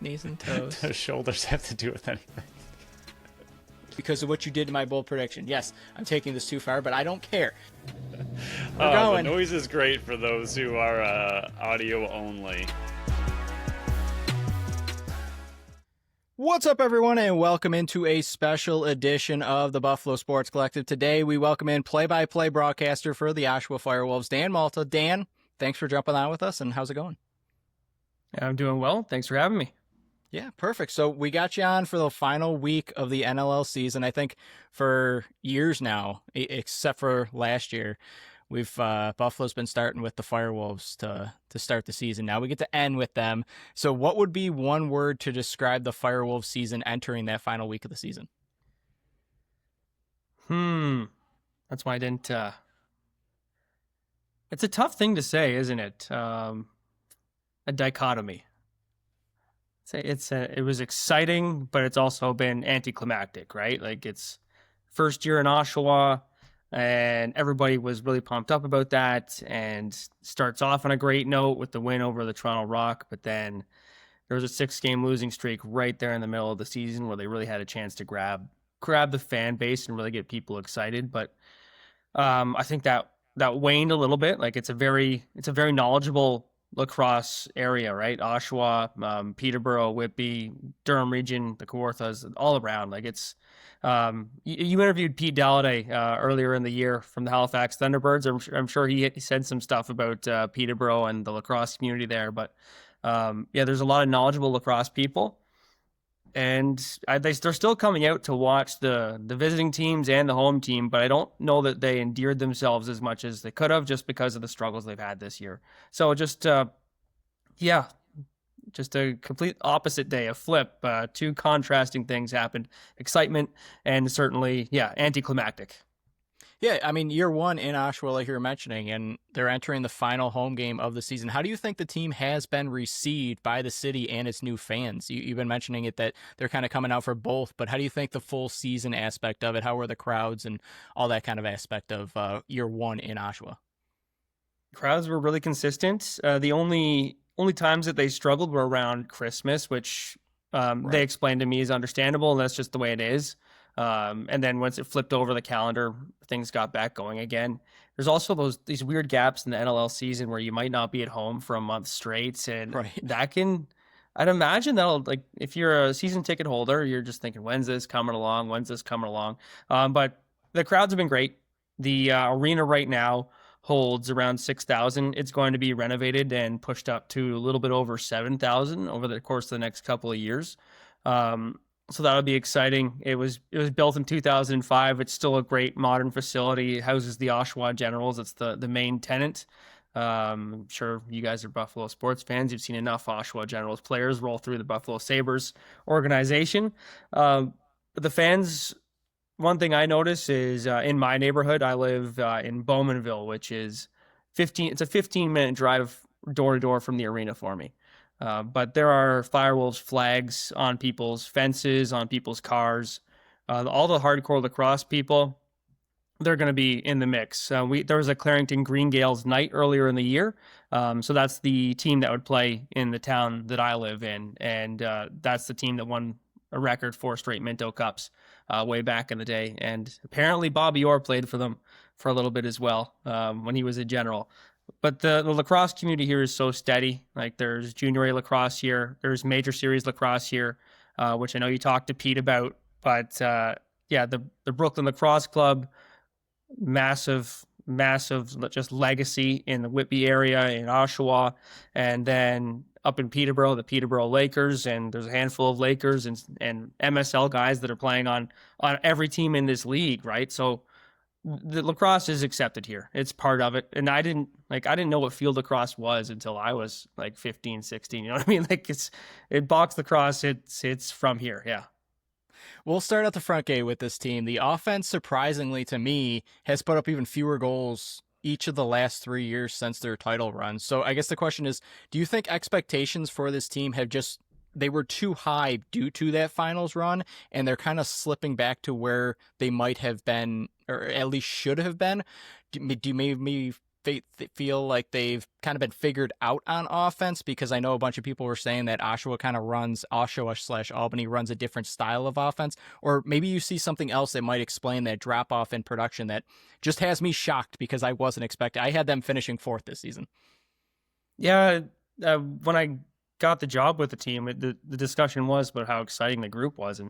Knees and toes. The shoulders have to do with anything? Because of what you did to my bold prediction. Yes, I'm taking this too far, but I don't care. We're going. The noise is great for those who are audio only. What's up, everyone, and welcome into a special edition of the Buffalo Sports Collective. Today, we welcome in play-by-play broadcaster for the Oshawa Firewolves, Dan Malta. Dan, thanks for jumping on with us, and how's it going? I'm doing well. Thanks for having me. Yeah, perfect. So we got you on for the final week of the NLL season. I think for years now, except for last year, Buffalo's been starting with the Firewolves to start the season. Now we get to end with them. So what would be one word to describe the Firewolves season entering that final week of the season? That's why I didn't. It's a tough thing to say, isn't it? A dichotomy. It was exciting, but it's also been anticlimactic, right? Like, it's first year in Oshawa, and everybody was really pumped up about that, and starts off on a great note with the win over the Toronto Rock, but then there was a 6-game losing streak right there in the middle of the season where they really had a chance to grab the fan base and really get people excited. But I think that waned a little bit. Like, it's a very knowledgeable lacrosse area, right? Oshawa, Peterborough, Whitby, Durham region, the Kawarthas, all around. Like, it's you interviewed Pete Dalladay earlier in the year from the Halifax Thunderbirds. I'm sure he said some stuff about Peterborough and the lacrosse community there. But there's a lot of knowledgeable lacrosse people, and they're still coming out to watch the visiting teams and the home team. But I don't know that they endeared themselves as much as they could have, just because of the struggles they've had this year. So just a complete opposite day, a flip. Two contrasting things happened: excitement and certainly, anticlimactic. Yeah, I mean, year one in Oshawa, like you were mentioning, and they're entering the final home game of the season. How do you think the team has been received by the city and its new fans? You've been mentioning it, that they're kind of coming out for both, but how do you think the full season aspect of it, how were the crowds and all that kind of aspect of year one in Oshawa? Crowds were really consistent. The only times that they struggled were around Christmas, which they explained to me is understandable, and that's just the way it is. And then once it flipped over the calendar, things got back going again. There's also these weird gaps in the NLL season where you might not be at home for a month straight, and I'd imagine that'll, like, if you're a season ticket holder, you're just thinking, when's this coming along? But the crowds have been great. The arena right now holds around 6,000. It's going to be renovated and pushed up to a little bit over 7,000 over the course of the next couple of years. So that'll be exciting. It was built in 2005. It's still a great modern facility. It houses the Oshawa Generals. It's the main tenant. I'm sure you guys are Buffalo sports fans. You've seen enough Oshawa Generals players roll through the Buffalo Sabres organization. But the fans, one thing I notice is in my neighborhood, I live in Bowmanville, which is it's a 15-minute drive door to door from the arena for me. But there are Firewolves flags on people's fences, on people's cars. All the hardcore lacrosse people, they're going to be in the mix. There was a Clarington Green Gales night earlier in the year. So that's the team that would play in the town that I live in. And that's the team that won a record 4 straight Minto Cups way back in the day. And apparently Bobby Orr played for them for a little bit as well when he was a general. But the lacrosse community here is so steady. Like, there's junior A lacrosse here. There's major series lacrosse here, which I know you talked to Pete about. But the Brooklyn Lacrosse Club, massive just legacy in the Whitby area, in Oshawa. And then up in Peterborough, the Peterborough Lakers. And there's a handful of Lakers and MSL guys that are playing on every team in this league, right? So the lacrosse is accepted here. It's part of it. And I didn't know what field lacrosse was until I was like 15, 16. You know what I mean? Like, box lacrosse, it's from here. Yeah. We'll start at the front gate with this team. The offense, surprisingly to me, has put up even fewer goals each of the last 3 years since their title run. So I guess the question is, do you think expectations for this team they were too high due to that finals run, and they're kind of slipping back to where they might have been, or at least should have been? Do you maybe feel like they've kind of been figured out on offense? Because I know a bunch of people were saying that Oshawa/Albany runs a different style of offense, or maybe you see something else that might explain that drop off in production that just has me shocked because I wasn't expecting. I had them finishing fourth this season. Yeah, when I got the job with the team, the discussion was about how exciting the group was,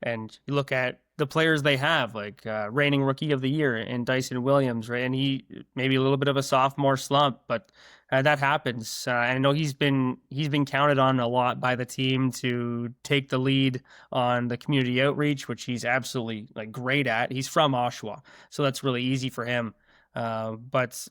and you look at the players they have, like reigning rookie of the year in Dyson Williams, right? And he maybe a little bit of a sophomore slump, but that happens. I know he's been counted on a lot by the team to take the lead on the community outreach, which he's absolutely like great at. He's from Oshawa, so that's really easy for him. But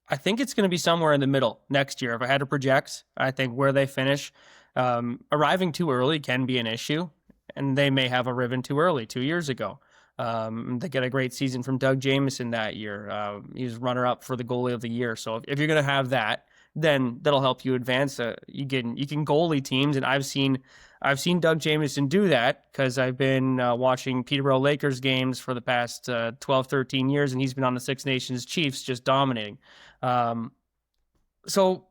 I think it's going to be somewhere in the middle next year. If I had to project, I think where they finish, arriving too early can be an issue, and they may have arrived too early 2 years ago. They get a great season from Doug Johansen that year. He was runner-up for the goalie of the year. So if you're going to have that, then that'll help you advance. You can goalie teams, and I've seen Doug Johansen do that because I've been watching Peterborough Lakers games for the past 12, 13 years, and he's been on the Six Nations Chiefs just dominating. So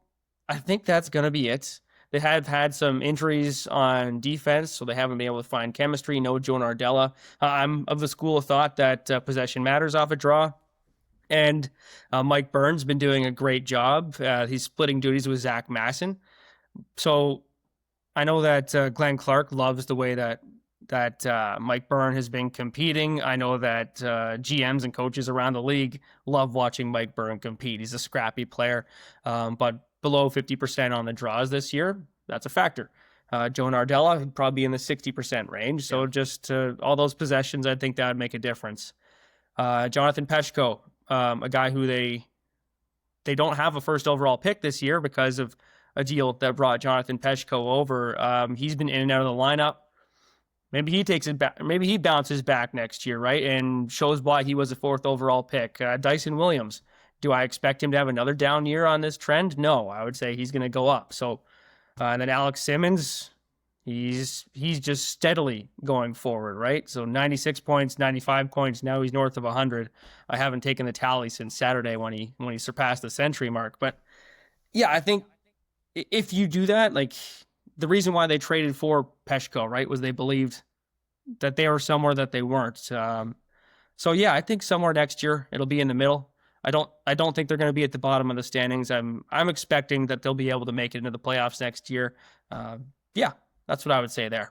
I think that's going to be it. They have had some injuries on defense, so they haven't been able to find chemistry. No Joe Nardella. I'm of the school of thought that possession matters off a draw. And Mike Burns been doing a great job. He's splitting duties with Zach Masson. So I know that Glenn Clark loves the way that Mike Byrne has been competing. I know that GMs and coaches around the league love watching Mike Byrne compete. He's a scrappy player, but below 50% on the draws this year, that's a factor. Joe Nardella would probably be in the 60% range. So just all those possessions, I think that would make a difference. Jonathan Peshko, a guy who they don't have a first overall pick this year because of a deal that brought Jonathan Peshko over. He's been in and out of the lineup. Maybe he takes it back. Maybe he bounces back next year, right? And shows why he was a fourth overall pick. Dyson Williams. Do I expect him to have another down year on this trend? No, I would say he's going to go up. So, and then Alex Simmons, he's just steadily going forward, right? So 96 points, 95 points. Now he's north of 100. I haven't taken the tally since Saturday when he surpassed the century mark. But yeah, I think if you do that, like the reason why they traded for Peshko, right, was they believed that they were somewhere that they weren't. So yeah, I think somewhere next year it'll be in the middle. I don't think they're going to be at the bottom of the standings. I'm expecting that they'll be able to make it into the playoffs next year. Yeah, that's what I would say there.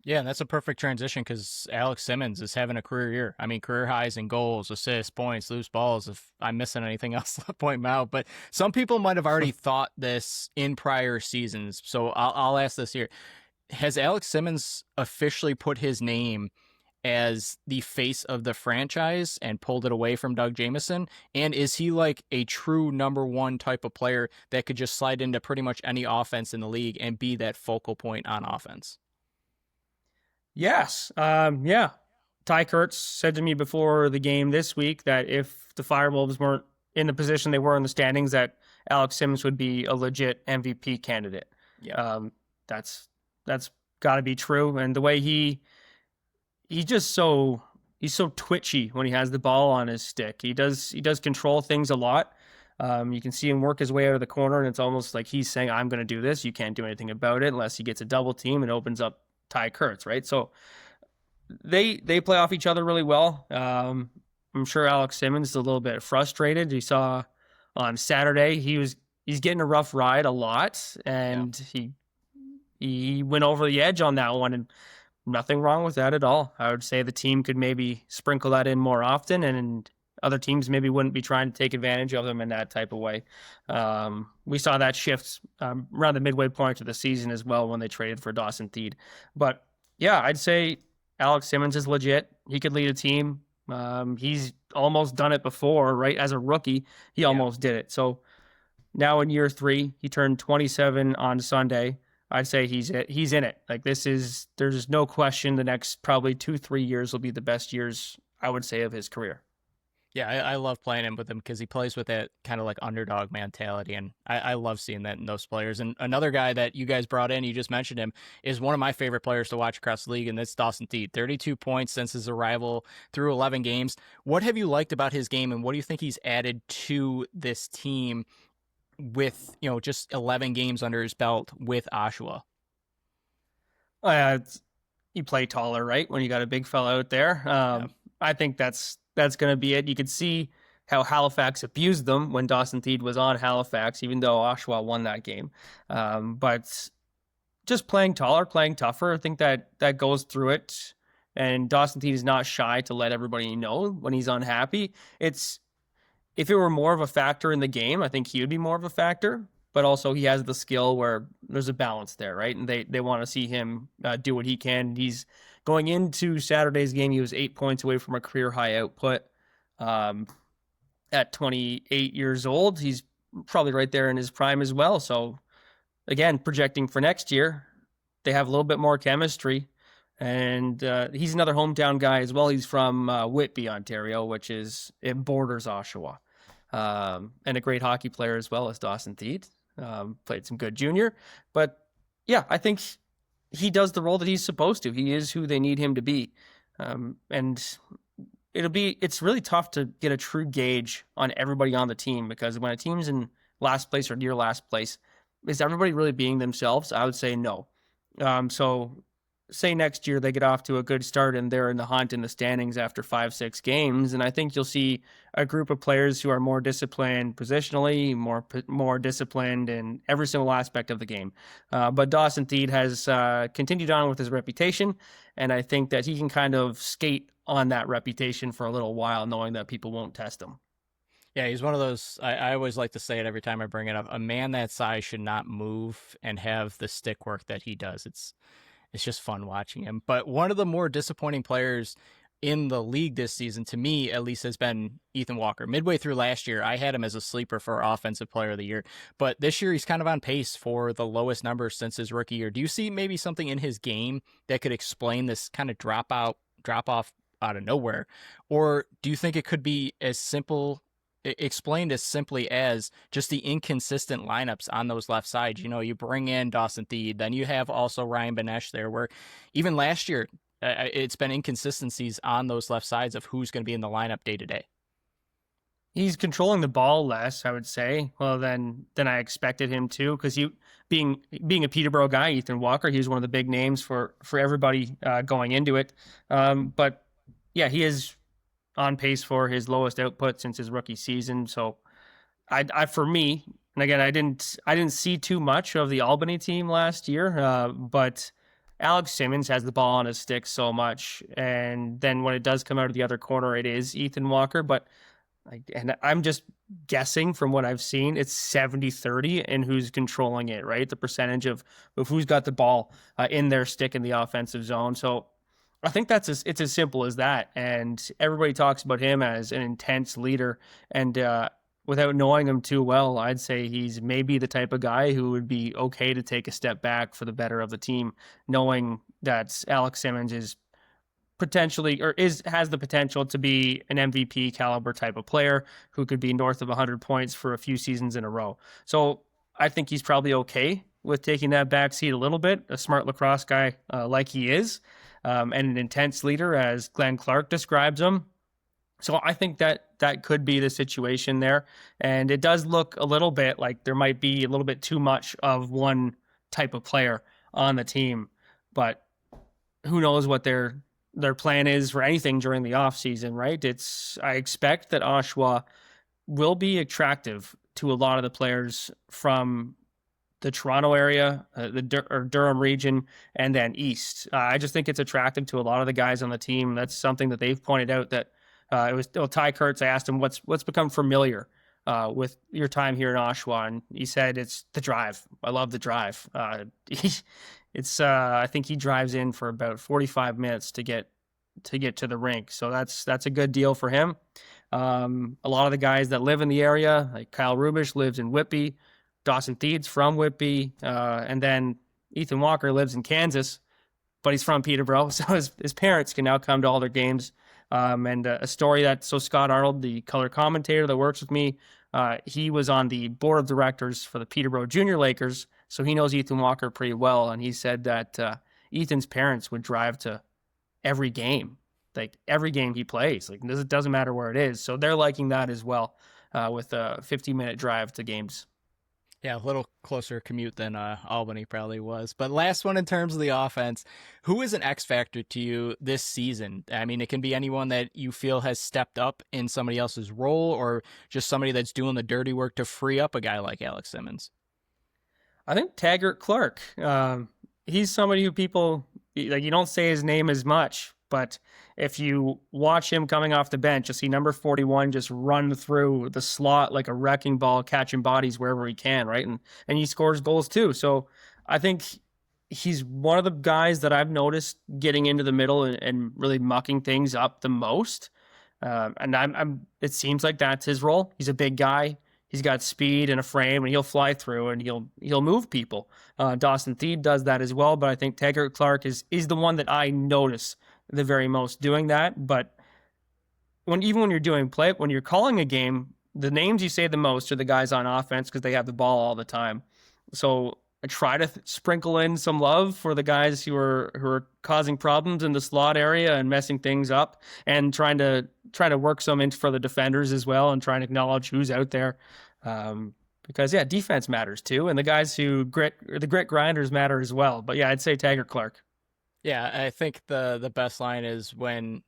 Yeah, and that's a perfect transition because Alex Simmons is having a career year. I mean, career highs in goals, assists, points, loose balls. If I'm missing anything else, I'll point them out. But some people might have already thought this in prior seasons. So I'll ask this here. Has Alex Simmons officially put his name as the face of the franchise and pulled it away from Doug Johansen? And is he like a true number one type of player that could just slide into pretty much any offense in the league and be that focal point on offense? Yes. Yeah. Ty Kurtz said to me before the game this week that if the Firewolves weren't in the position they were in the standings, that Alex Simmons would be a legit MVP candidate. Yeah. That's got to be true. And the way he's so twitchy when he has the ball on his stick. He does control things a lot. You can see him work his way out of the corner, and it's almost like he's saying, I'm going to do this. You can't do anything about it unless he gets a double team and opens up Ty Kurtz, right? So they play off each other really well. I'm sure Alex Simmons is a little bit frustrated. You saw on Saturday he's getting a rough ride a lot, and he went over the edge on that one, and nothing wrong with that at all. I would say the team could maybe sprinkle that in more often, and other teams maybe wouldn't be trying to take advantage of them in that type of way. We saw that shift around the midway point of the season as well when they traded for Dawson Theed. But yeah, I'd say Alex Simmons is legit. He could lead a team. He's almost done it before, right? As a rookie, he almost did it. So now in year 3, he turned 27 on Sunday. I'd say he's in it. Like there's no question the next probably 2-3 years will be the best years, I would say, of his career. Yeah, I love playing him with him because he plays with that kind of like underdog mentality, and I love seeing that in those players. And another guy that you guys brought in, you just mentioned him, is one of my favorite players to watch across the league, and that's Dawson Teed. 32 points since his arrival through 11 games. What have you liked about his game, and what do you think he's added to this team with, just 11 games under his belt with Oshawa? You play taller, right? When you got a big fella out there. Yeah. I think that's going to be it. You could see how Halifax abused them when Dawson Teed was on Halifax, even though Oshawa won that game. But just playing taller, playing tougher, I think that goes through it. And Dawson Teed is not shy to let everybody know when he's unhappy. If it were more of a factor in the game, I think he would be more of a factor. But also he has the skill where there's a balance there, right? And they want to see him do what he can. He's going into Saturday's game. He was 8 points away from a career high output. At 28 years old, he's probably right there in his prime as well. So again, projecting for next year, they have a little bit more chemistry. And he's another hometown guy as well. He's from Whitby, Ontario, it borders Oshawa. And a great hockey player as well as Dawson Teed. Played some good junior. But yeah, I think he does the role that he's supposed to. He is who they need him to be. And it's really tough to get a true gauge on everybody on the team, because when a team's in last place or near last place, is everybody really being themselves? I would say no. So say next year they get off to a good start and they're in the hunt in the standings after 5-6 games, and I think you'll see a group of players who are more disciplined positionally, more disciplined in every single aspect of the game. But Dawson Teed has continued on with his reputation, and I think that he can kind of skate on that reputation for a little while, knowing that people won't test him. Yeah, he's one of those. I always like to say it every time I bring it up. A man that size should not move and have the stick work that he does. It's just fun watching him. But one of the more disappointing players in the league this season, to me at least, has been Ethan Walker. Midway through last year, I had him as a sleeper for Offensive Player of the Year. But this year, he's kind of on pace for the lowest numbers since his rookie year. Do you see maybe something in his game that could explain this kind of drop off out of nowhere? Or do you think it could be explained as simply as just the inconsistent lineups on those left sides? You bring in Dawson Teed, then you have also Ryan Benesh there, where even last year it's been inconsistencies on those left sides of who's going to be in the lineup day to day. He's controlling the ball less, I would say, than I expected him to, because being a Peterborough guy, Ethan Walker, he was one of the big names for everybody going into it. But yeah, he is on pace for his lowest output since his rookie season. So I for me, and again, I didn't see too much of the Albany team last year, but Alex Simmons has the ball on his stick so much. And then when it does come out of the other corner, it is Ethan Walker. But I'm just guessing from what I've seen, it's 70-30 and who's controlling it, right? The percentage of who's got the ball in their stick in the offensive zone. So I think it's as simple as that. And everybody talks about him as an intense leader. And without knowing him too well, I'd say he's maybe the type of guy who would be okay to take a step back for the better of the team, knowing that Alex Simmons is potentially, or has the potential to be an MVP caliber type of player who could be north of 100 points for a few seasons in a row. So I think he's probably okay with taking that back seat a little bit, a smart lacrosse guy like he is. And an intense leader, as Glenn Clark describes him. So I think that could be the situation there. And it does look a little bit like there might be a little bit too much of one type of player on the team. But who knows what their plan is for anything during the offseason, right? I expect that Oshawa will be attractive to a lot of the players from the Toronto area, the Durham region, and then east. I just think it's attractive to a lot of the guys on the team. That's something that they've pointed out, that it was Ty Kurtz. I asked him what's become familiar with your time here in Oshawa, and he said it's the drive. I love the drive. I think he drives in for about 45 minutes to get to the rink, so that's a good deal for him. A lot of the guys that live in the area, like Kyle Rubish lives in Whitby. Dawson Teed's from Whitby, and then Ethan Walker lives in Kansas, but he's from Peterborough, so his parents can now come to all their games And a story so Scott Arnold, the color commentator that works with me, he was on the board of directors for the Peterborough Junior Lakers, so he knows Ethan Walker pretty well. And he said that Ethan's parents would drive to every game, like every game he plays. Like it doesn't matter where it is. So they're liking that as well, with a 15-minute drive to games. Yeah, a little closer commute than Albany probably was. But last one in terms of the offense, who is an X factor to you this season? I mean, it can be anyone that you feel has stepped up in somebody else's role, or just somebody that's doing the dirty work to free up a guy like Alex Simmons. I think Taggart Clark. He's somebody who people like. You don't say his name as much, but if you watch him coming off the bench, you'll see number 41 just run through the slot like a wrecking ball, catching bodies wherever he can, right? And he scores goals too. So I think he's one of the guys that I've noticed getting into the middle and really mucking things up the most. And it seems like that's his role. He's a big guy. He's got speed and a frame, and he'll fly through and he'll move people. Dawson Thied does that as well, but I think Taggart Clark is the one that I notice the very most doing that. But when you're doing play, when you're calling a game, the names you say the most are the guys on offense because they have the ball all the time. So I try to sprinkle in some love for the guys who are causing problems in the slot area and messing things up, and trying to work some in for the defenders as well, and trying to acknowledge who's out there. Because defense matters too, and the guys who the grit grinders matter as well. But yeah, I'd say Taggart Clark. Yeah, I think the best line is when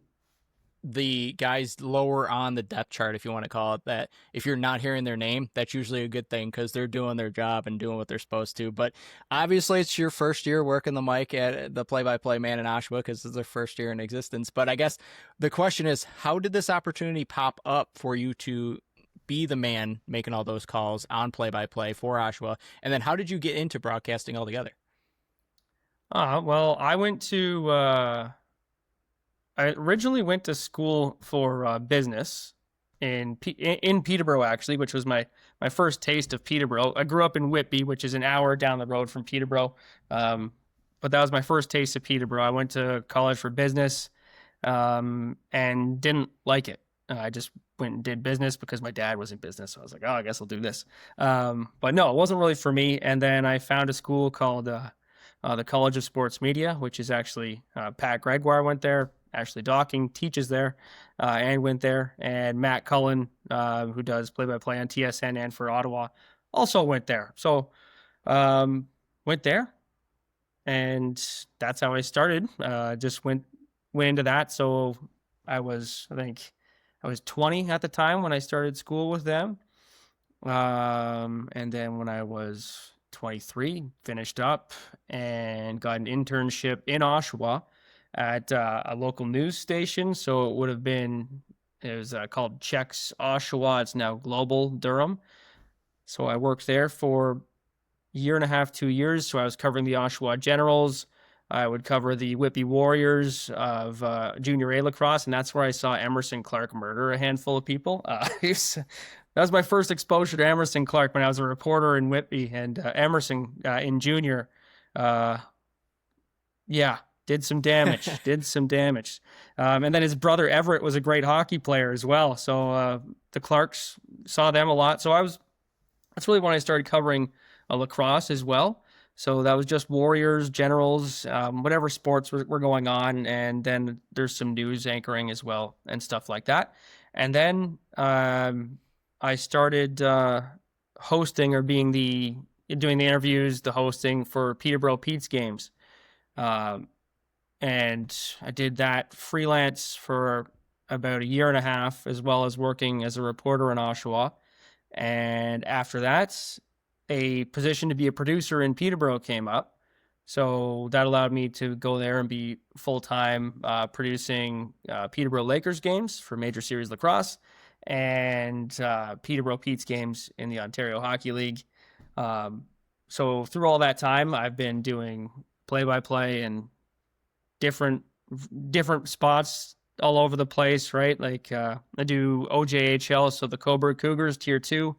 the guys lower on the depth chart, if you want to call it that, if you're not hearing their name, that's usually a good thing because they're doing their job and doing what they're supposed to. But obviously it's your first year working the mic at the play-by-play man in Oshawa because it's their first year in existence. But I guess the question is, how did this opportunity pop up for you to be the man making all those calls on play-by-play for Oshawa? And then how did you get into broadcasting altogether? Well, I originally went to school for business in Peterborough, actually, which was my first taste of Peterborough. I grew up in Whitby, which is an hour down the road from Peterborough. But that was my first taste of Peterborough. I went to college for business and didn't like it. I just went and did business because my dad was in business. So I was like, oh, I guess I'll do this. But no, it wasn't really for me. And then I found a school called the College of Sports Media, which is actually Pat Gregoire went there. Ashley Docking teaches there and went there. And Matt Cullen, who does play-by-play on TSN and for Ottawa, also went there. So went there. And that's how I started. Just went into that. So I think I was 20 at the time when I started school with them. And then when I was 23, finished up and got an internship in Oshawa at a local news station. So it was called Checks Oshawa. It's now Global Durham. So I worked there for a year and a half, 2 years. So I was covering the Oshawa Generals. I would cover the Whitby Warriors of Junior A lacrosse, and that's where I saw Emerson Clark murder a handful of people. That was my first exposure to Emerson Clark when I was a reporter in Whitby, and Emerson in junior, did some damage, and then his brother Everett was a great hockey player as well. So the Clarks saw them a lot. So that's really when I started covering lacrosse as well. So that was just Warriors, Generals, whatever sports were going on. And then there's some news anchoring as well and stuff like that. And then I started hosting or doing the interviews, the hosting for Peterborough Pete's games. And I did that freelance for about a year and a half, as well as working as a reporter in Oshawa. And after that, a position to be a producer in Peterborough came up. So that allowed me to go there and be full-time producing Peterborough Lakers games for Major Series Lacrosse and Peterborough Pete's games in the Ontario Hockey League. So through all that time, I've been doing play-by-play and different spots all over the place, right? Like I do OJHL, so the Coburg Cougars Tier 2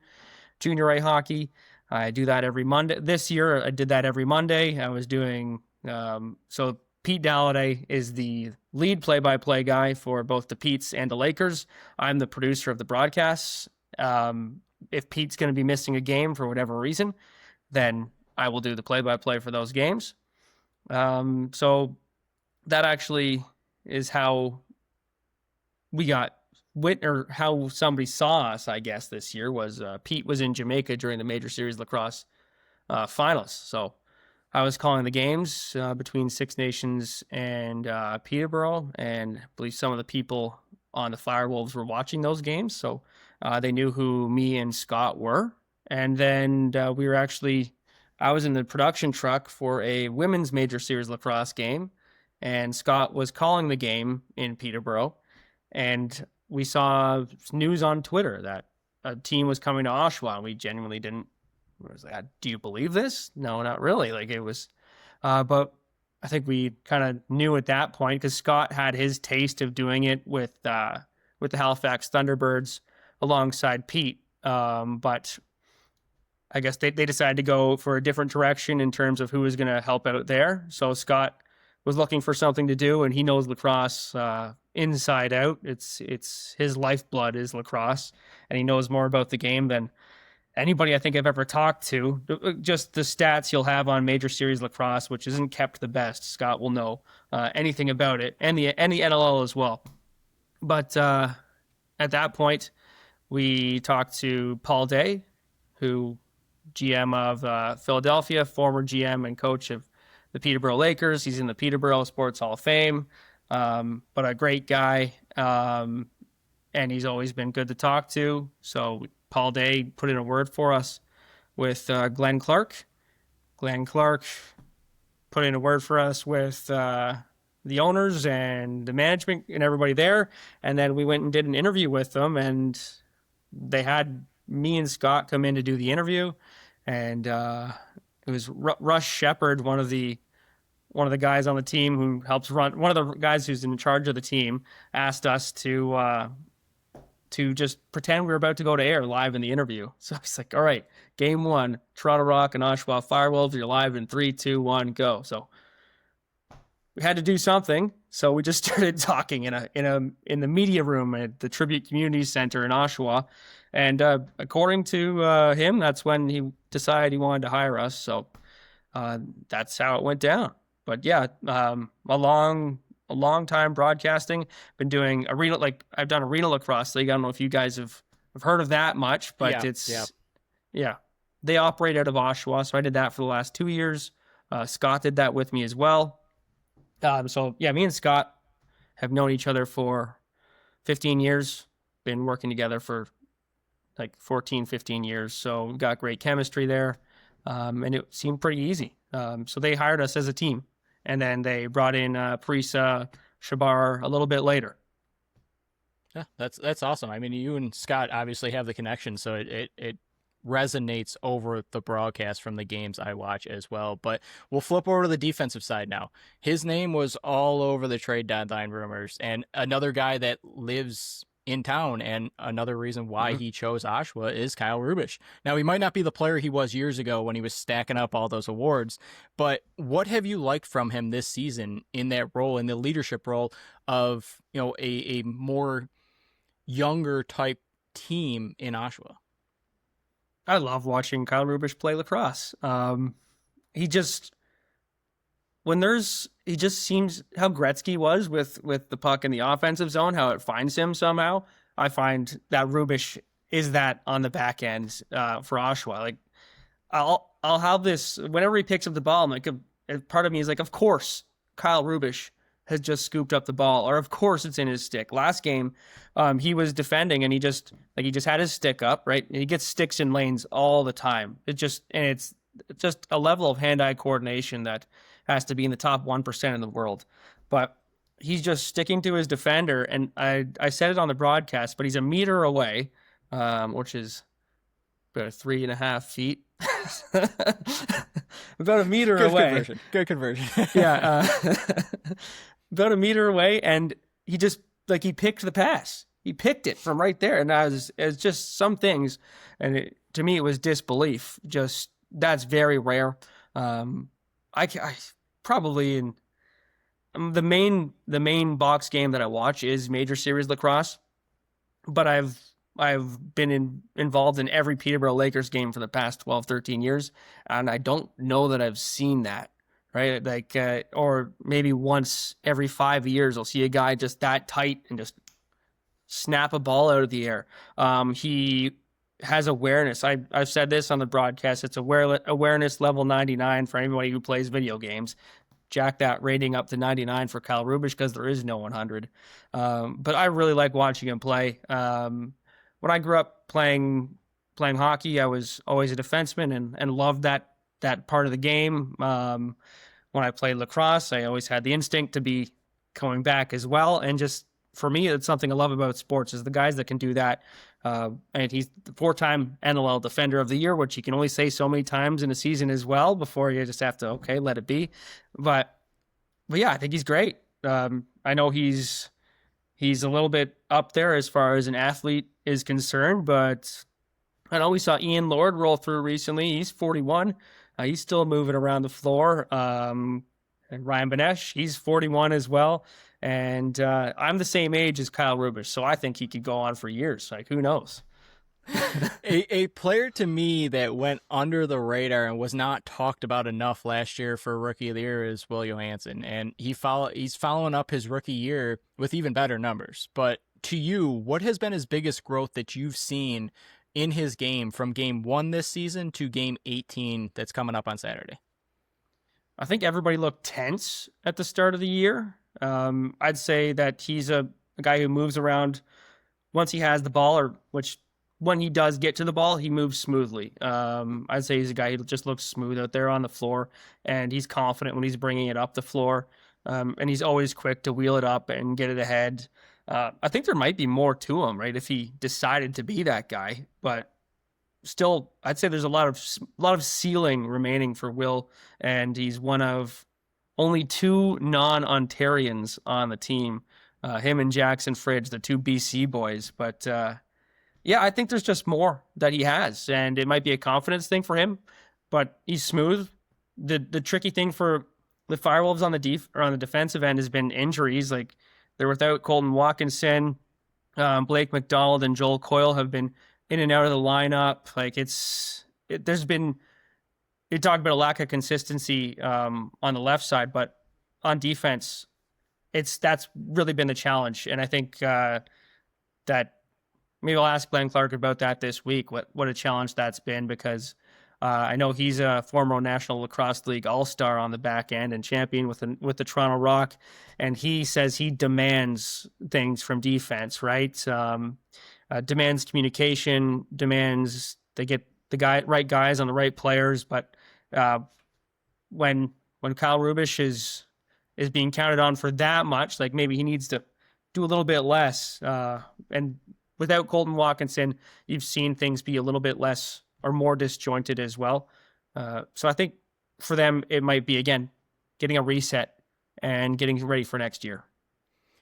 Junior A hockey. I do that every Monday. This year, I did that every Monday. I was doing, so Pete Dalladay is the lead play-by-play guy for both the Petes and the Lakers. I'm the producer of the broadcasts. If Pete's going to be missing a game for whatever reason, then I will do the play-by-play for those games. So that actually is how we got or how somebody saw us, I guess, this year was Pete was in Jamaica during the Major Series Lacrosse finals. So I was calling the games between Six Nations and Peterborough, and I believe some of the people on the Firewolves were watching those games, so they knew who me and Scott were. And then I was in the production truck for a women's Major Series Lacrosse game, and Scott was calling the game in Peterborough, and we saw news on Twitter that a team was coming to Oshawa, and we genuinely didn't. I was like, do you believe this? No, not really. Like it was, but I think we kind of knew at that point because Scott had his taste of doing it with the Halifax Thunderbirds alongside Pete. But I guess they decided to go for a different direction in terms of who was going to help out there. So Scott was looking for something to do, and he knows lacrosse inside out. It's his lifeblood is lacrosse, and he knows more about the game than anybody I think I've ever talked to. Just the stats you'll have on Major Series Lacrosse, which isn't kept the best. Scott will know anything about it, and the NLL as well. But at that point, we talked to Paul Day, who GM of Philadelphia, former GM and coach of the Peterborough Lakers. He's in the Peterborough Sports Hall of Fame, but a great guy, and he's always been good to talk to. So Paul Day put in a word for us with Glenn Clark. Glenn Clark put in a word for us with the owners and the management and everybody there. And then we went and did an interview with them, and they had me and Scott come in to do the interview. And it was Russ Shepard, one of the guys on the team who helps run, one of the guys who's in charge of the team, asked us to just pretend we were about to go to air live in the interview. So I was like, all right, game one, Toronto Rock and Oshawa Firewolves, you're live in 3, 2, 1, go. So we had to do something. So we just started talking in the media room at the Tribute Community Center in Oshawa. And according to him, that's when he decided he wanted to hire us. So that's how it went down. But yeah, a long time broadcasting. Been doing arena, like I've done Arena Lacrosse League. I don't know if you guys have heard of that much, but yeah. They operate out of Oshawa, so I did that for the last 2 years. Scott did that with me as well. So yeah, me and Scott have known each other for 15 years. Been working together for like 14, 15 years. So we've got great chemistry there, and it seemed pretty easy. So they hired us as a team. And then they brought in Parisa Shabar a little bit later. Yeah, that's awesome. I mean, you and Scott obviously have the connection, so it resonates over the broadcast from the games I watch as well. But we'll flip over to the defensive side now. His name was all over the trade deadline rumors, and another guy that lives in town, and another reason why he chose Oshawa is Kyle Rubish. Now, he might not be the player he was years ago when he was stacking up all those awards, but what have you liked from him this season in that role, in the leadership role of, you know, a more younger type team in Oshawa? I love watching Kyle Rubish play lacrosse. He just seems how Gretzky was with the puck in the offensive zone, how it finds him somehow. I find that Rubish is that on the back end for Oshawa. Like I'll have this whenever he picks up the ball. I'm like, a part of me is like, of course Kyle Rubish has just scooped up the ball, or of course it's in his stick. Last game, he was defending and he just had his stick up, right? And he gets sticks in lanes all the time. It's just a level of hand-eye coordination that has to be in the top 1% in the world. But he's just sticking to his defender, and I said it on the broadcast, but he's a meter away, which is about 3.5 feet. About a meter away. Good conversion. Yeah. About a meter away, and he just, like, he picked the pass. He picked it from right there, and it's just some things, and to me it was disbelief. Just, that's very rare. I probably in the main box game that I watch is Major Series Lacrosse, but I've been involved in every Peterborough Lakers game for the past 12, 13 years, and I don't know that I've seen that, right? Like, or maybe once every 5 years, I'll see a guy just that tight and just snap a ball out of the air. He has awareness. I've said this on the broadcast. It's awareness level 99 for anybody who plays video games. Jack that rating up to 99 for Kyle Rubish because there is no 100. But I really like watching him play. When I grew up playing hockey, I was always a defenseman and loved that part of the game. When I played lacrosse, I always had the instinct to be coming back as well. And just for me, it's something I love about sports is the guys that can do that. And he's the 4-time NLL Defender of the Year, which you can only say so many times in a season as well before you just have to, okay, let it be. But yeah, I think he's great. I know he's a little bit up there as far as an athlete is concerned, but I know we saw Ian Lord roll through recently. He's 41. He's still moving around the floor. And Ryan Benesh, he's 41 as well. And I'm the same age as Kyle Rubish, so I think he could go on for years. Like, who knows? A player to me that went under the radar and was not talked about enough last year for Rookie of the Year is Will Johansen, and he's following up his rookie year with even better numbers. But to you, what has been his biggest growth that you've seen in his game from game 1 this season to game 18 that's coming up on Saturday? I think everybody looked tense at the start of the year. I'd say that he's a guy who moves around once he has the ball, or which when he does get to the ball, he moves smoothly. I'd say he's a guy who just looks smooth out there on the floor, and he's confident when he's bringing it up the floor, and he's always quick to wheel it up and get it ahead. I think there might be more to him, right, if he decided to be that guy, but still, I'd say there's a lot of ceiling remaining for Will, and he's one of only 2 non-Ontarians on the team. Him and Jackson Fridge, the 2 BC boys. But yeah, I think there's just more that he has, and it might be a confidence thing for him. But he's smooth. The tricky thing for the Firewolves on the defensive end has been injuries. Like, they're without Colton Watkinson, Blake McDonald, and Joel Coyle have been in and out of the lineup. Like, there's been, you talk about a lack of consistency on the left side, but on defense, that's really been the challenge. And I think that maybe I'll ask Glenn Clark about that this week, what a challenge that's been, because I know he's a former National Lacrosse League All-Star on the back end and champion with the Toronto Rock, and he says he demands things from defense, right? Demands communication, demands they get the right guys on the right players. But when Kyle Rubish is being counted on for that much, like, maybe he needs to do a little bit less. And without Colton Watkinson, you've seen things be a little bit less or more disjointed as well. So I think for them, it might be, again, getting a reset and getting ready for next year.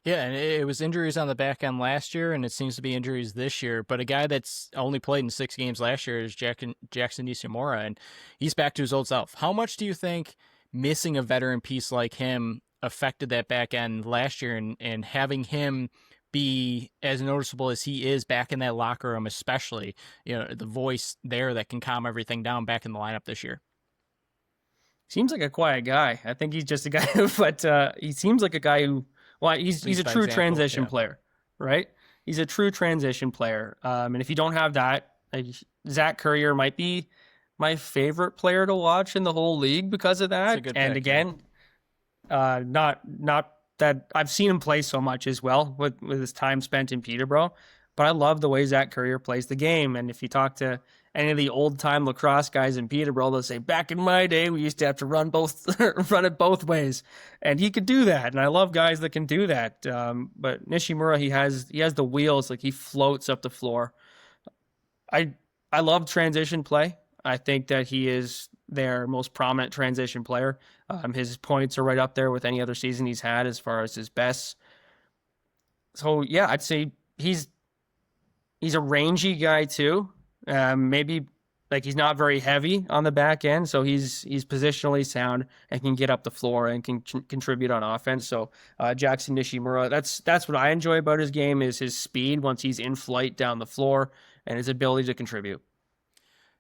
Yeah, and it was injuries on the back end last year, and it seems to be injuries this year. But a guy that's only played in 6 games last year is Jackson Nishimura, and he's back to his old self. How much do you think missing a veteran piece like him affected that back end last year, and having him be as noticeable as he is back in that locker room, especially, the voice there that can calm everything down back in the lineup this year? Seems like a quiet guy. I think he's just a guy but he seems like a guy who, well, he's a true transition player, right? He's a true transition player. And if you don't have that, Zach Currier might be my favorite player to watch in the whole league because of that. And pick, again, not that I've seen him play so much as well with his time spent in Peterborough, but I love the way Zach Currier plays the game. And if you talk to any of the old-time lacrosse guys in Peterborough, they'll say, back in my day, we used to have to run it both ways. And he could do that, and I love guys that can do that. But Nishimura, he has the wheels, like, he floats up the floor. I love transition play. I think that he is their most prominent transition player. His points are right up there with any other season he's had as far as his best. So, yeah, I'd say he's a rangy guy too. Maybe like he's not very heavy on the back end, so he's positionally sound and can get up the floor and can contribute on offense. So Jackson Nishimura, that's what I enjoy about his game is his speed once he's in flight down the floor and his ability to contribute.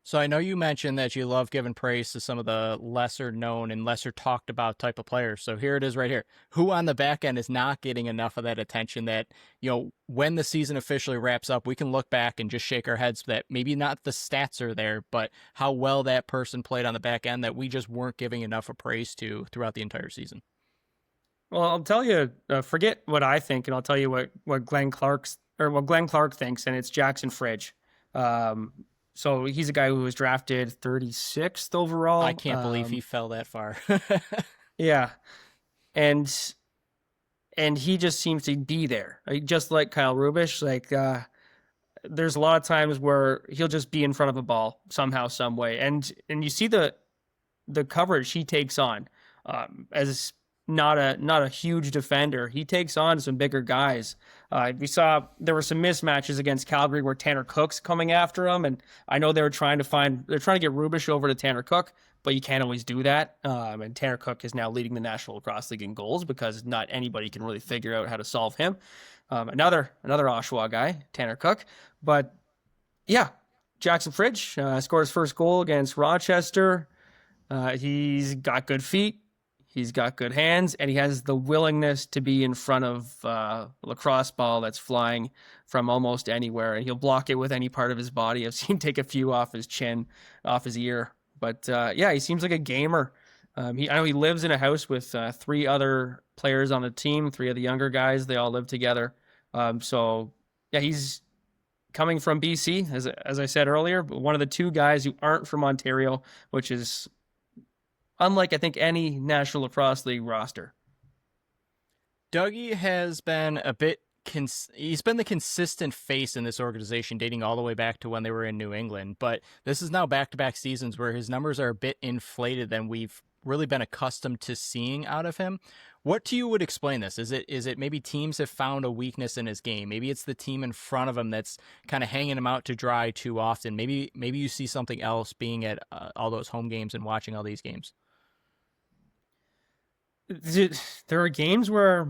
So I know you mentioned that you love giving praise to some of the lesser known and lesser talked about type of players. So here it is right here. Who on the back end is not getting enough of that attention that, when the season officially wraps up, we can look back and just shake our heads that maybe not the stats are there, but how well that person played on the back end that we just weren't giving enough of praise to throughout the entire season. Well, I'll tell you, forget what I think, and I'll tell you what Glenn Clark thinks, and it's Jackson Fridge. So he's a guy who was drafted 36th overall. I can't believe he fell that far. Yeah, and he just seems to be there, just like Kyle Rubish. Like there's a lot of times where he'll just be in front of a ball somehow, some way, and you see the coverage he takes on as not a huge defender. He takes on some bigger guys. We saw there were some mismatches against Calgary where Tanner Cook's coming after him, and I know they're trying to get Rubish over to Tanner Cook, but you can't always do that. And Tanner Cook is now leading the National Lacrosse League in goals because not anybody can really figure out how to solve him. Another Oshawa guy, Tanner Cook, but yeah, Jackson Fridge scored his first goal against Rochester. He's got good feet. He's got good hands, and he has the willingness to be in front of a lacrosse ball that's flying from almost anywhere, and he'll block it with any part of his body. I've seen him take a few off his chin, off his ear. But yeah, he seems like a gamer. I know he lives in a house with 3 other players on the team, 3 of the younger guys. They all live together. So yeah, he's coming from BC, as I said earlier, but one of the 2 guys who aren't from Ontario, which is unlike, I think, any National Lacrosse League roster. Dougie has been he's been the consistent face in this organization dating all the way back to when they were in New England, but this is now back-to-back seasons where his numbers are a bit inflated than we've really been accustomed to seeing out of him. What to you would explain this? Is it maybe teams have found a weakness in his game? Maybe it's the team in front of him that's kind of hanging him out to dry too often. Maybe you see something else being at all those home games and watching all these games. There are games where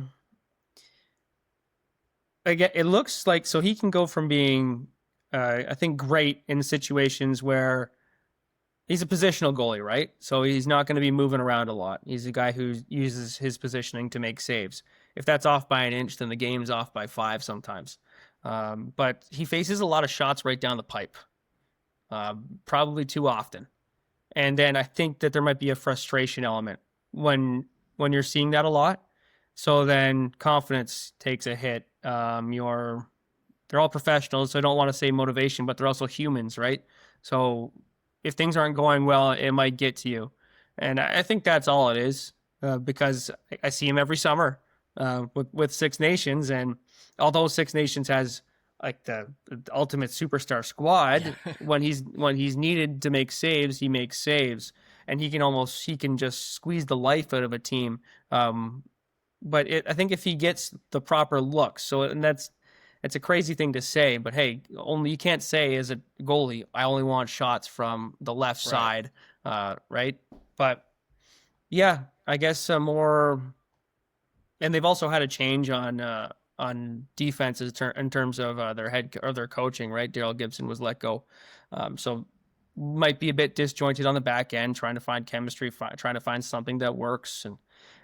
again, it looks like, so he can go from being, I think, great in situations where he's a positional goalie, right? So he's not going to be moving around a lot. He's a guy who uses his positioning to make saves. If that's off by an inch, then the game's off by 5 sometimes. But he faces a lot of shots right down the pipe, probably too often. And then I think that there might be a frustration element when you're seeing that a lot. So then confidence takes a hit. They're all professionals, so I don't want to say motivation, but they're also humans, right? So if things aren't going well, it might get to you. And I think that's all it is, because I see him every summer with Six Nations. And although Six Nations has like the ultimate superstar squad, when he's needed to make saves, he makes saves. And he can just squeeze the life out of a team. But I think if he gets the proper looks, it's a crazy thing to say, but hey, you can't say as a goalie, I only want shots from the left side, right? But yeah, I guess more, and they've also had a change on defenses in terms of their coaching, right? Daryl Gibson was let go, so might be a bit disjointed on the back end, trying to find chemistry, trying to find something that works, and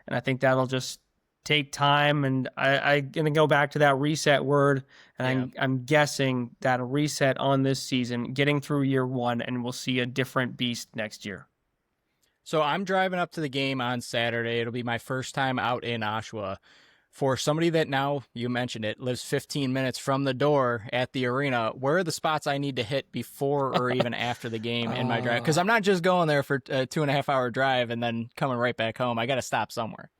I think that'll just take time. And I'm going to go back to that reset word, and I'm guessing that a reset on this season, getting through year 1, and we'll see a different beast next year. So I'm driving up to the game on Saturday. It'll be my first time out in Oshawa. For somebody that, now you mentioned it, lives 15 minutes from the door at the arena, where are the spots I need to hit before or even after the game in my drive? Because I'm not just going there for a 2.5-hour drive and then coming right back home. I got to stop somewhere.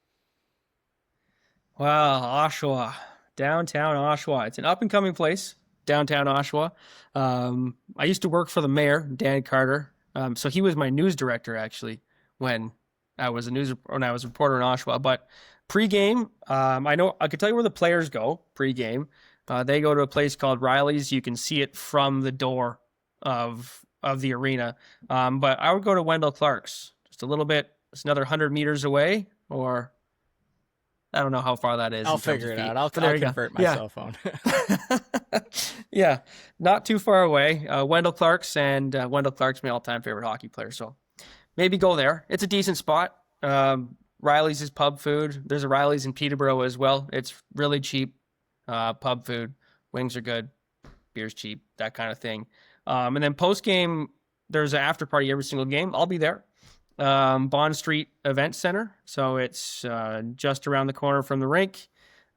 Well, Oshawa, downtown Oshawa. It's an up-and-coming place, downtown Oshawa. I used to work for the mayor, Dan Carter. So he was my news director, actually, when I was a reporter in Oshawa. But pre-game, I could tell you where the players go pre-game. They go to a place called Riley's. You can see it from the door of the arena. But I would go to Wendell Clark's, just a little bit. It's another 100 meters away, or I don't know how far that is. I'll in terms figure of it feet. out. I'll But there you go. convert my Yeah. cell phone. Yeah, not too far away. Wendell Clark's, and Wendell Clark's my all-time favorite hockey player. So maybe go there. It's a decent spot. Riley's is pub food. There's a Riley's in Peterborough as well. It's really cheap pub food. Wings are good. Beer's cheap. That kind of thing. And then post-game, there's an after party every single game. I'll be there. Bond Street Event Center. So it's just around the corner from the rink.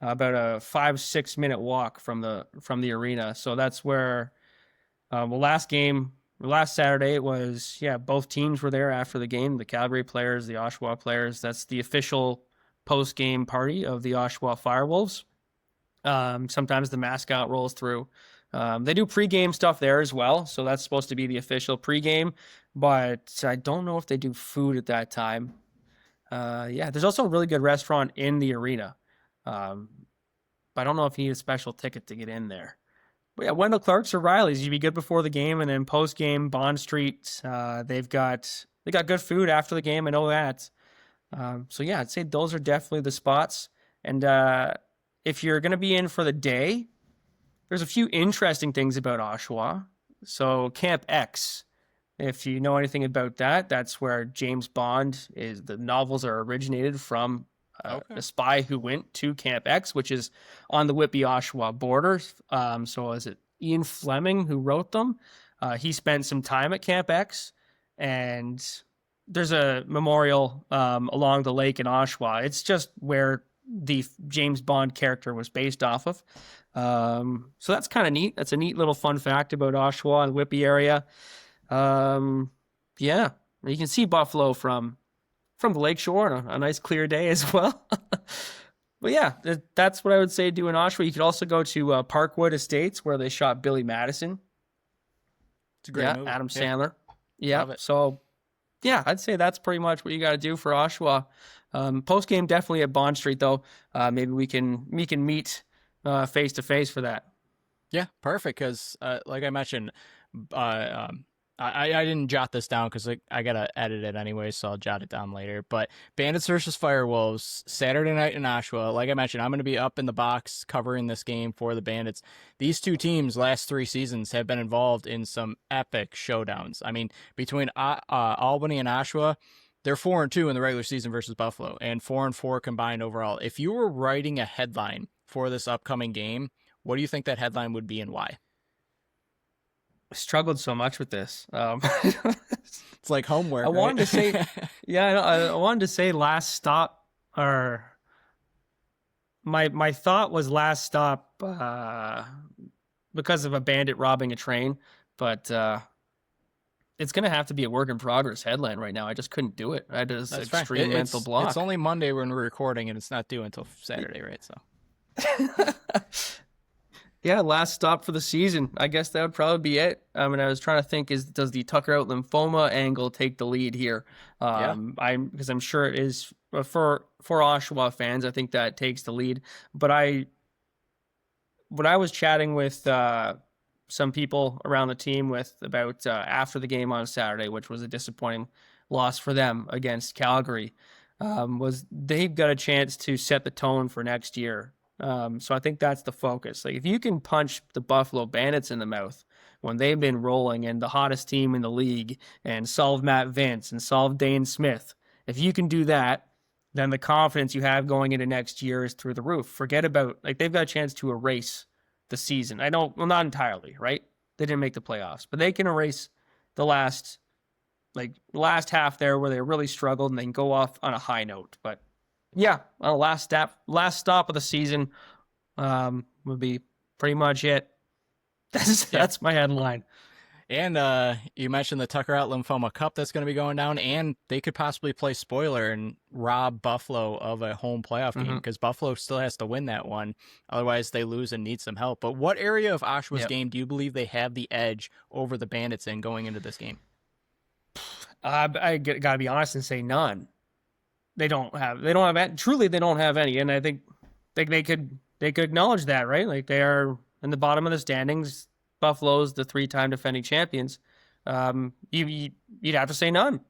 About a 5-6 minute walk from the arena. So that's where last Saturday it was, both teams were there after the game, the Calgary players, the Oshawa players. That's the official post-game party of the Oshawa Firewolves. Sometimes the mascot rolls through. They do pre-game stuff there as well, so that's supposed to be the official pre-game, but I don't know if they do food at that time. There's also a really good restaurant in the arena. But I don't know if you need a special ticket to get in there. But yeah, Wendell Clark's or Riley's, you'd be good before the game, and then post game, Bond Street. They got good food after the game. I know that. I'd say those are definitely the spots. And if you're going to be in for the day, there's a few interesting things about Oshawa. So Camp X, if you know anything about that, that's where James Bond is. The novels are originated from. A spy who went to Camp X, which is on the Whitby-Oshawa border. So is it Ian Fleming who wrote them? He spent some time at Camp X, and there's a memorial along the lake in Oshawa. It's just where the James Bond character was based off of. So that's kind of neat. That's a neat little fun fact about Oshawa and the Whitby area. You can see Buffalo from the lakeshore on a nice clear day as well. But yeah, that's what I would say do in Oshawa. You could also go to Parkwood Estates where they shot Billy Madison. It's a great movie. Adam Sandler. Yeah. Love it. So yeah, I'd say that's pretty much what you got to do for Oshawa. Post game definitely at Bond Street though. Maybe we can meet face to face for that. Yeah, perfect. Because like I mentioned, I didn't jot this down because I gotta edit it anyway, so I'll jot it down later. But Bandits versus Firewolves, Saturday night in Oshawa. Like I mentioned, I'm gonna be up in the box covering this game for the Bandits. These two teams, last 3 seasons, have been involved in some epic showdowns. I mean, between Albany and Oshawa, they're 4-2 in the regular season versus Buffalo, and 4-4 combined overall. If you were writing a headline for this upcoming game, what do you think that headline would be and why? Struggled so much with this. It's like homework. I wanted right? to say, I wanted to say last stop, or my thought was last stop because of a bandit robbing a train, but it's gonna have to be a work in progress headline right now. I just couldn't do it. I had this extreme mental block. It's only Monday when we're recording, and it's not due until Saturday, right? So. Yeah, last stop for the season. I guess that would probably be it. I was trying to think: does the Tucker out lymphoma angle take the lead here? Because I'm sure it is for Oshawa fans. I think that takes the lead. But when I was chatting with some people around the team about after the game on Saturday, which was a disappointing loss for them against Calgary, was they've got a chance to set the tone for next year. So I think that's the focus. Like if you can punch the Buffalo Bandits in the mouth when they've been rolling and the hottest team in the league and solve Matt Vince and solve Dane Smith, if you can do that, then the confidence you have going into next year is through the roof. Forget about, they've got a chance to erase the season. Not entirely, right? They didn't make the playoffs, but they can erase the last half there where they really struggled, and they can go off on a high note. But yeah, last stop of the season would be pretty much it. That's my headline. And you mentioned the Tucker Out Lymphoma Cup that's going to be going down, and they could possibly play spoiler and rob Buffalo of a home playoff game because Buffalo still has to win that one. Otherwise, they lose and need some help. But what area of Oshawa's game do you believe they have the edge over the Bandits in going into this game? I got to be honest and say none. They don't have truly they don't have any, and I think they could acknowledge that, right? Like they are in the bottom of the standings. Buffalo's the 3-time defending champions. you'd have to say none,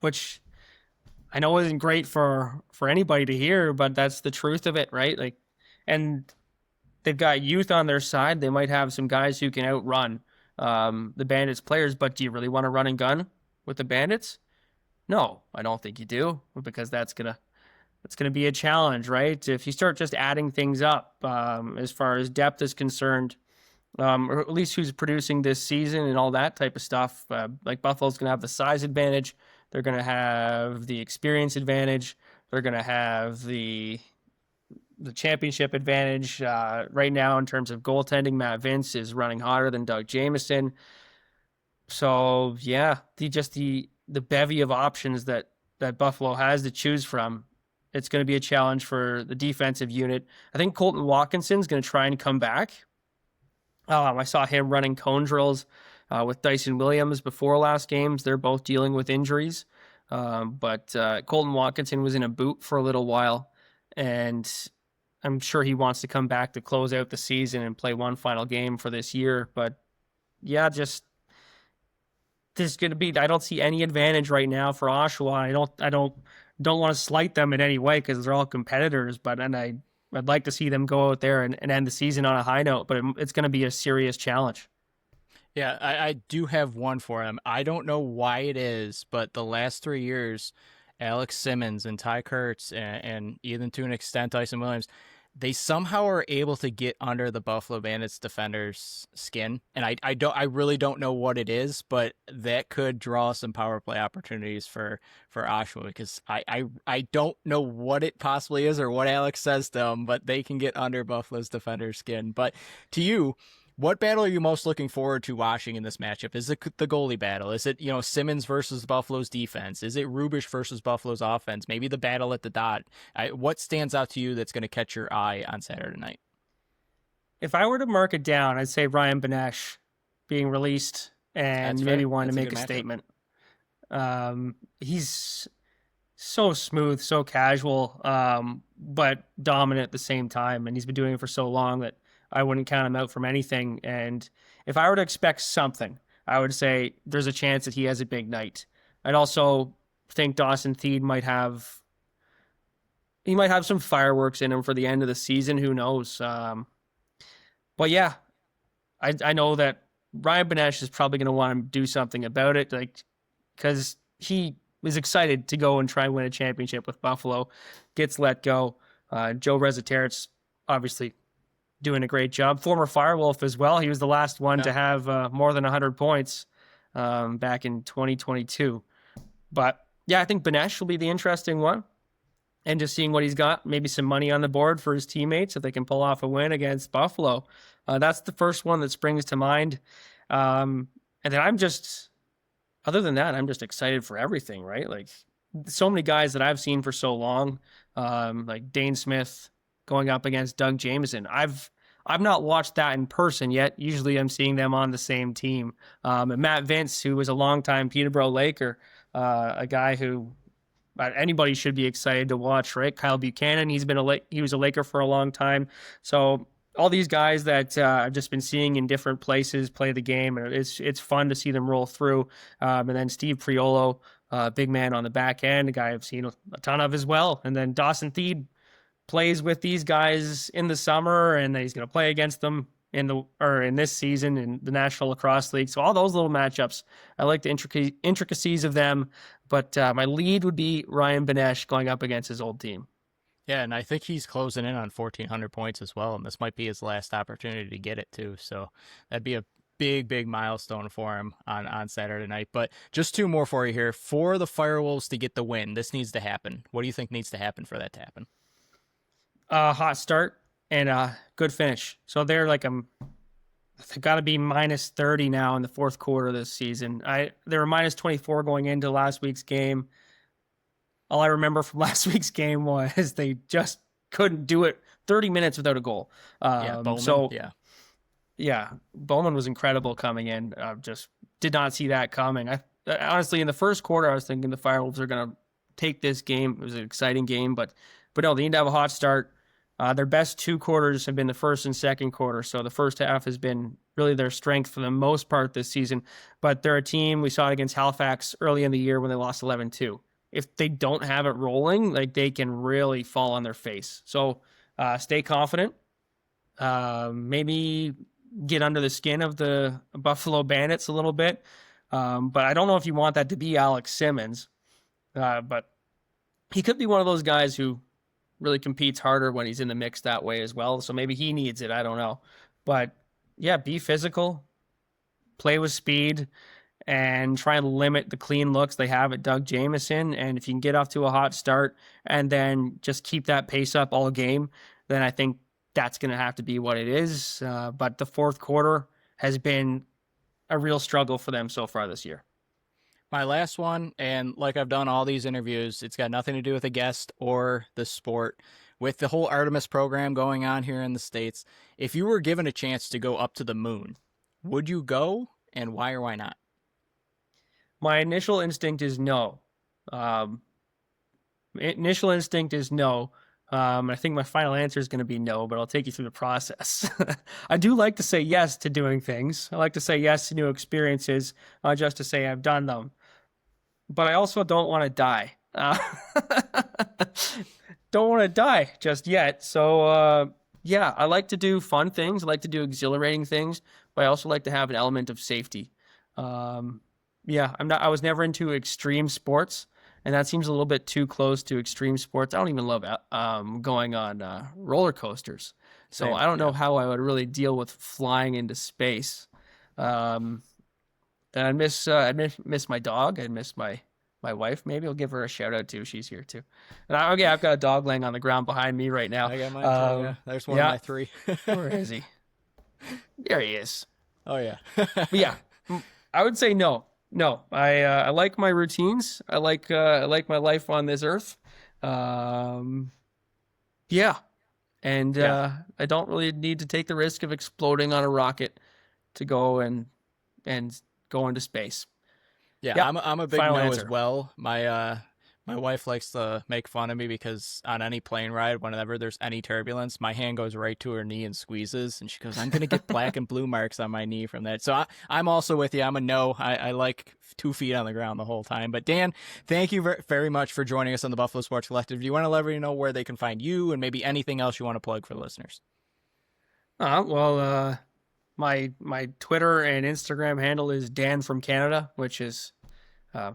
which I know isn't great for anybody to hear, but that's the truth of it, right? Like, and they've got youth on their side. They might have some guys who can outrun the Bandits players, but do you really want to run and gun with the Bandits? No, I don't think you do, because that's gonna be a challenge, right? If you start just adding things up, as far as depth is concerned, or at least who's producing this season and all that type of stuff, like Buffalo's gonna have the size advantage, they're gonna have the experience advantage, they're gonna have the championship advantage. Right now, in terms of goaltending, Matt Vince is running hotter than Doug Jamieson. So yeah, the bevy of options that Buffalo has to choose from, it's going to be a challenge for the defensive unit. I think Colton Watkinson's going to try and come back. I saw him running cone drills with Dyson Williams before last games. They're both dealing with injuries. But Colton Watkinson was in a boot for a little while, and I'm sure he wants to come back to close out the season and play one final game for this year. But yeah, just there's going to be, I don't see any advantage right now for Oshawa. I don't want to slight them in any way because they're all competitors, but I'd like to see them go out there and end the season on a high note, but it's going to be a serious challenge. Yeah, I do have one for him. I don't know why it is, but the last 3 years, Alex Simmons and Ty Kurtz and even to an extent Dyson Williams, they somehow are able to get under the Buffalo Bandits defenders' skin. And I really don't know what it is, but that could draw some power play opportunities for Oshawa, because I don't know what it possibly is or what Alex says to them, but they can get under Buffalo's defenders' skin. But to you, what battle are you most looking forward to watching in this matchup? Is it the goalie battle? Is it, Simmons versus Buffalo's defense? Is it Rubish versus Buffalo's offense? Maybe the battle at the dot? What stands out to you that's going to catch your eye on Saturday night? If I were to mark it down, I'd say Ryan Benesh being released and That's maybe fair. wanting That's to a make good a matchup. statement. He's so smooth, so casual, but dominant at the same time. And he's been doing it for so long that I wouldn't count him out from anything. And if I were to expect something, I would say there's a chance that he has a big night. I'd also think Dawson Thied might have some fireworks in him for the end of the season. Who knows? But yeah, I know that Ryan Benesh is probably going to want to do something about it, like, because he was excited to go and try and win a championship with Buffalo, gets let go. Joe Rezaterit's obviously doing a great job. Former Firewolf as well. He was the last one to have more than 100 points back in 2022. But yeah, I think Benesh will be the interesting one. And just seeing what he's got, maybe some money on the board for his teammates if they can pull off a win against Buffalo. That's the first one that springs to mind. And then other than that, I'm just excited for everything, right? Like, so many guys that I've seen for so long, like Dane Smith going up against Doug Jamieson. I've not watched that in person yet. Usually I'm seeing them on the same team. And Matt Vince, who was a longtime Peterborough Laker, a guy who anybody should be excited to watch, right? Kyle Buchanan, he was a Laker for a long time. So all these guys that I've just been seeing in different places play the game, and it's fun to see them roll through. And then Steve Priolo, big man on the back end, a guy I've seen a ton of as well. And then Dawson Thied plays with these guys in the summer, and then he's going to play against them in this season in the National Lacrosse League. So all those little matchups, I like the intricacies of them. But my lead would be Ryan Benesh going up against his old team. Yeah, and I think he's closing in on 1,400 points as well, and this might be his last opportunity to get it too. So that'd be a big milestone for him on Saturday night. But just two more for you here. For the Firewolves to get the win, this needs to happen. What do you think needs to happen for that to happen? Hot start and a good finish. So they're like they've got to be minus 30 now in the fourth quarter of this season. They were minus 24 going into last week's game. All I remember from last week's game was they just couldn't do it 30 minutes without a goal. Bowman, yeah, Bowman was incredible coming in. Just did not see that coming. Honestly, in the first quarter, I was thinking the Firewolves are going to take this game. It was an exciting game, but no, they need to have a hot start. Their best 2 quarters have been the first and second quarter. So the first half has been really their strength for the most part this season. But they're a team, we saw it against Halifax early in the year when they lost 11-2. If they don't have it rolling, like they can really fall on their face. So stay confident. Maybe get under the skin of the Buffalo Bandits a little bit. But I don't know if you want that to be Alex Simmons. But he could be one of those guys who really competes harder when he's in the mix that way as well. So maybe he needs it. I don't know. But yeah, be physical, play with speed, and try and limit the clean looks they have at Doug Jamieson. And if you can get off to a hot start and then just keep that pace up all game, then I think that's going to have to be what it is. But the fourth quarter has been a real struggle for them so far this year. My last one, and like I've done all these interviews, it's got nothing to do with the guest or the sport. With the whole Artemis program going on here in the States, if you were given a chance to go up to the moon, would you go, and why or why not? My initial instinct is no. Initial instinct is no. I think my final answer is going to be no, but I'll take you through the process. I do like to say yes to doing things. I like to say yes to new experiences, just to say I've done them. But I also don't want to die. Don't want to die just yet. So, yeah, I like to do fun things. I like to do exhilarating things, but I also like to have an element of safety. Yeah, I was never into extreme sports. And that seems a little bit too close to extreme sports. I don't even love going on roller coasters. So I don't know how I would really deal with flying into space. And I miss my dog. I miss my wife. Maybe I'll give her a shout out too. She's here too. And I've got a dog laying on the ground behind me right now. I got mine too, yeah. There's one of my 3. Where is he? There he is. Oh, yeah. But yeah, I would say no. No, I like my routines. I like my life on this earth. Yeah, and I don't really need to take the risk of exploding on a rocket to go and go into space. Yeah, I'm a big Final no answer. as well. My wife likes to make fun of me because on any plane ride, whenever there's any turbulence, my hand goes right to her knee and squeezes, and she goes, "I'm gonna get black and blue marks on my knee from that." So I'm also with you. I'm a no. I like 2 feet on the ground the whole time. But Dan, thank you very much for joining us on the Buffalo Sports Collective. Do you want to let everybody know where they can find you and maybe anything else you want to plug for the listeners? Well, my Twitter and Instagram handle is Dan from Canada, which is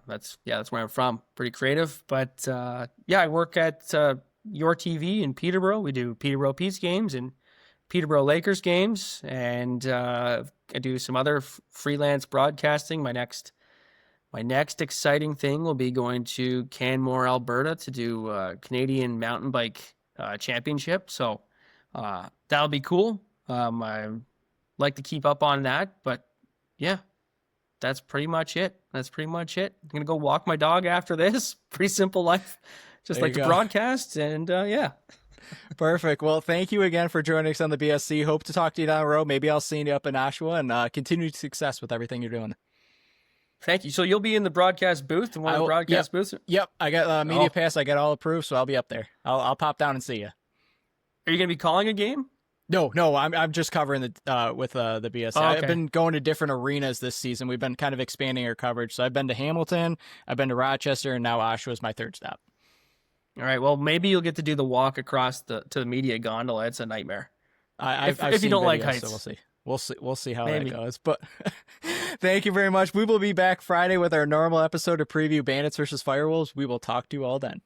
that's where I'm from. Pretty creative, but I work at Your TV in Peterborough. We do Peterborough Pete's games and Peterborough Lakers games, and I do some other freelance broadcasting. My next exciting thing will be going to Canmore, Alberta, to do Canadian Mountain Bike Championship. So that'll be cool. I like to keep up on that, but yeah. That's pretty much it. I'm going to go walk my dog after this. Pretty simple life. Just like to broadcast and yeah. Perfect. Well, thank you again for joining us on the BSC. Hope to talk to you down the road. Maybe I'll see you up in Oshawa, and continued success with everything you're doing. Thank you. So you'll be in the broadcast booth and one of the broadcast booths? Yep. I got media pass. I got all approved, so I'll be up there. I'll pop down and see you. Are you going to be calling a game? No, I'm just covering the with the BSC. Oh, okay. I've been going to different arenas this season. We've been kind of expanding our coverage. So I've been to Hamilton, I've been to Rochester, and now Oshawa is my 3rd stop. All right. Well, maybe you'll get to do the walk across to the media gondola. It's a nightmare. If you don't like heights, so we'll see. We'll see how maybe. that goes. But thank you very much. We will be back Friday with our normal episode to preview Bandits versus Firewolves. We will talk to you all then.